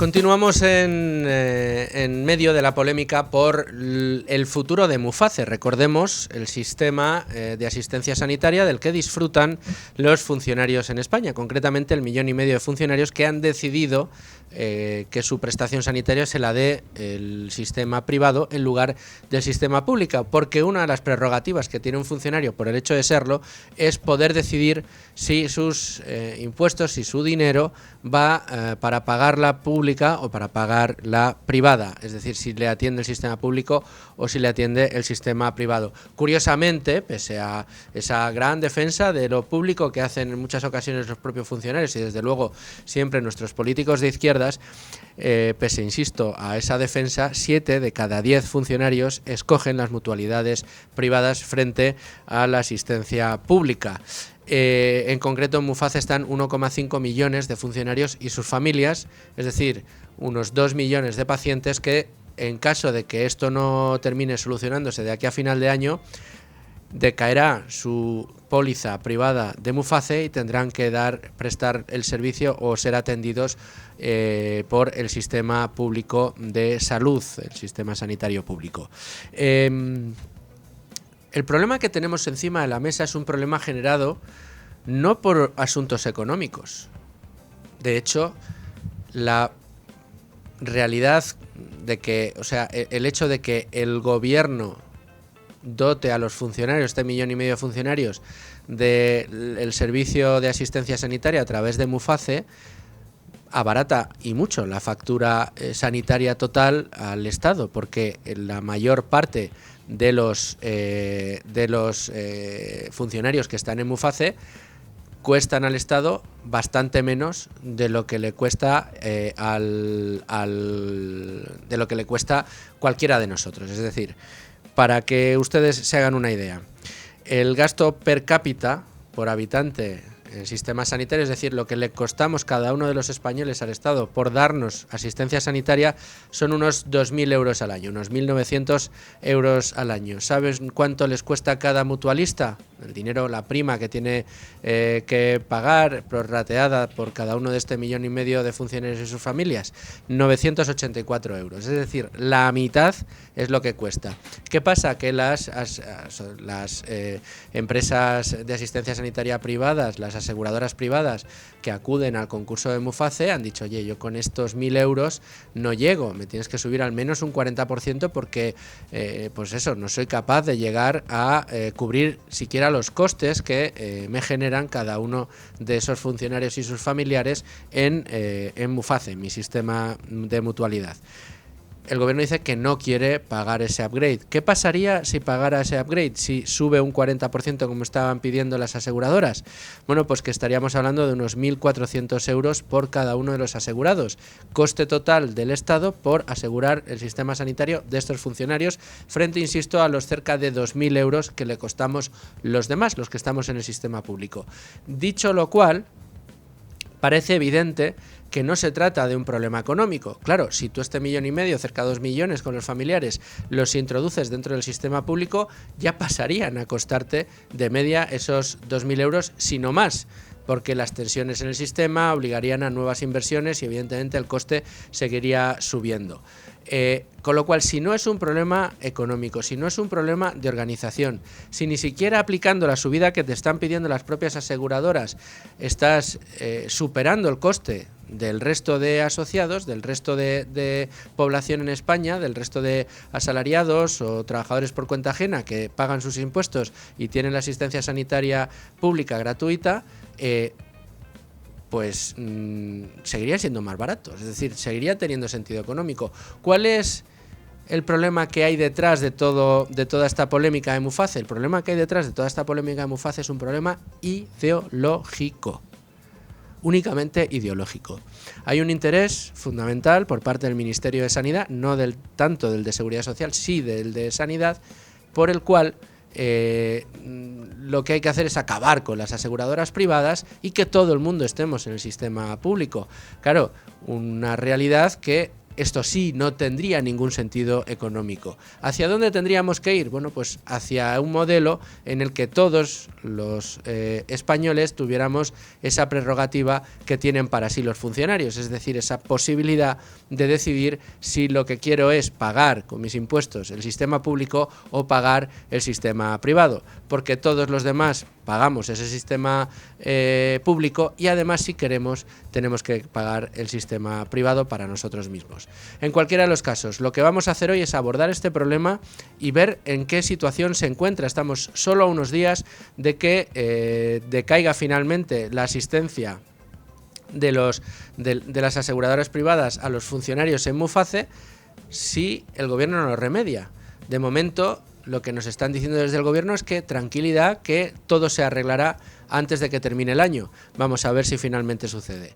Continuamos en medio de la polémica por el futuro de Muface. Recordemos el sistema de asistencia sanitaria del que disfrutan los funcionarios en España, concretamente el 1,5 millón de funcionarios que han decidido que su prestación sanitaria se la dé el sistema privado en lugar del sistema público, porque una de las prerrogativas que tiene un funcionario por el hecho de serlo es poder decidir si sus impuestos, si su dinero va para pagar la pública o para pagar la privada, es decir, si le atiende el sistema público o si le atiende el sistema privado. Curiosamente, pese a esa gran defensa de lo público que hacen en muchas ocasiones los propios funcionarios y desde luego siempre nuestros políticos de izquierdas, pese, insisto, a esa defensa, 7 de cada 10 funcionarios escogen las mutualidades privadas frente a la asistencia pública. En concreto, en Muface están 1,5 millones de funcionarios y sus familias, es decir, unos 2 millones de pacientes que, en caso de que esto no termine solucionándose de aquí a final de año, decaerá su póliza privada de Muface y tendrán que prestar el servicio o ser atendidos por el sistema público de salud, el sistema sanitario público. El problema que tenemos encima de la mesa es un problema generado no por asuntos económicos. De hecho, la realidad de que, o sea, el hecho de que el gobierno dote a los funcionarios, este 1,5 millón de funcionarios, del servicio de asistencia sanitaria a través de Muface, abarata y mucho la factura sanitaria total al Estado, porque la mayor parte de los funcionarios que están en Muface cuestan al Estado bastante menos de lo que le cuesta de lo que le cuesta cualquiera de nosotros. Es decir, para que ustedes se hagan una idea, el gasto per cápita por habitante en el sistema sanitario, es decir, lo que le costamos cada uno de los españoles al Estado por darnos asistencia sanitaria, son unos 2.000 euros al año, unos 1.900 euros al año. ¿Sabes cuánto les cuesta a cada mutualista? El dinero, la prima que tiene que pagar prorrateada por cada uno de este 1,5 millón de funcionarios y sus familias, 984 euros. Es decir, la mitad es lo que cuesta. ¿Qué pasa? Que las empresas de asistencia sanitaria privadas, las aseguradoras privadas que acuden al concurso de Muface han dicho: oye, yo con estos 1.000 euros no llego, me tienes que subir al menos un 40% porque pues eso, no soy capaz de llegar a cubrir siquiera los costes que me generan cada uno de esos funcionarios y sus familiares en Muface, en mi sistema de mutualidad. El gobierno dice que no quiere pagar ese upgrade. ¿Qué pasaría si pagara ese upgrade? Si sube un 40% como estaban pidiendo las aseguradoras. Bueno, pues que estaríamos hablando de unos 1.400 euros por cada uno de los asegurados. Coste total del Estado por asegurar el sistema sanitario de estos funcionarios frente, insisto, a los cerca de 2.000 euros que le costamos los demás, los que estamos en el sistema público. Dicho lo cual, parece evidente que no se trata de un problema económico. Claro, si tú este 1,5 millones, cerca de 2 millones con los familiares, los introduces dentro del sistema público, ya pasarían a costarte de media esos 2.000 euros, si no más, porque las tensiones en el sistema obligarían a nuevas inversiones y evidentemente el coste seguiría subiendo. Con lo cual, si no es un problema económico, si no es un problema de organización, si ni siquiera aplicando la subida que te están pidiendo las propias aseguradoras estás superando el coste del resto de asociados, del resto de población en España, del resto de asalariados o trabajadores por cuenta ajena que pagan sus impuestos y tienen la asistencia sanitaria pública gratuita, pues seguirían siendo más baratos, es decir, seguiría teniendo sentido económico. ¿Cuál es el problema que hay detrás de toda esta polémica de Muface? El problema que hay detrás de toda esta polémica de Muface es un problema ideológico, únicamente ideológico. Hay un interés fundamental por parte del Ministerio de Sanidad, no tanto del de Seguridad Social, sí del de Sanidad, por el cual lo que hay que hacer es acabar con las aseguradoras privadas y que todo el mundo estemos en el sistema público. Claro, una realidad que esto sí no tendría ningún sentido económico. ¿Hacia dónde tendríamos que ir? Bueno, pues hacia un modelo en el que todos los españoles tuviéramos esa prerrogativa que tienen para sí los funcionarios, es decir, esa posibilidad de decidir si lo que quiero es pagar con mis impuestos el sistema público o pagar el sistema privado, porque todos los demás pagamos ese sistema público y además si queremos tenemos que pagar el sistema privado para nosotros mismos. En cualquiera de los casos, lo que vamos a hacer hoy es abordar este problema y ver en qué situación se encuentra. Estamos solo a unos días de que decaiga finalmente la asistencia de las aseguradoras privadas a los funcionarios en Muface si el gobierno no lo remedia. De momento, lo que nos están diciendo desde el gobierno es que tranquilidad, que todo se arreglará antes de que termine el año. Vamos a ver si finalmente sucede.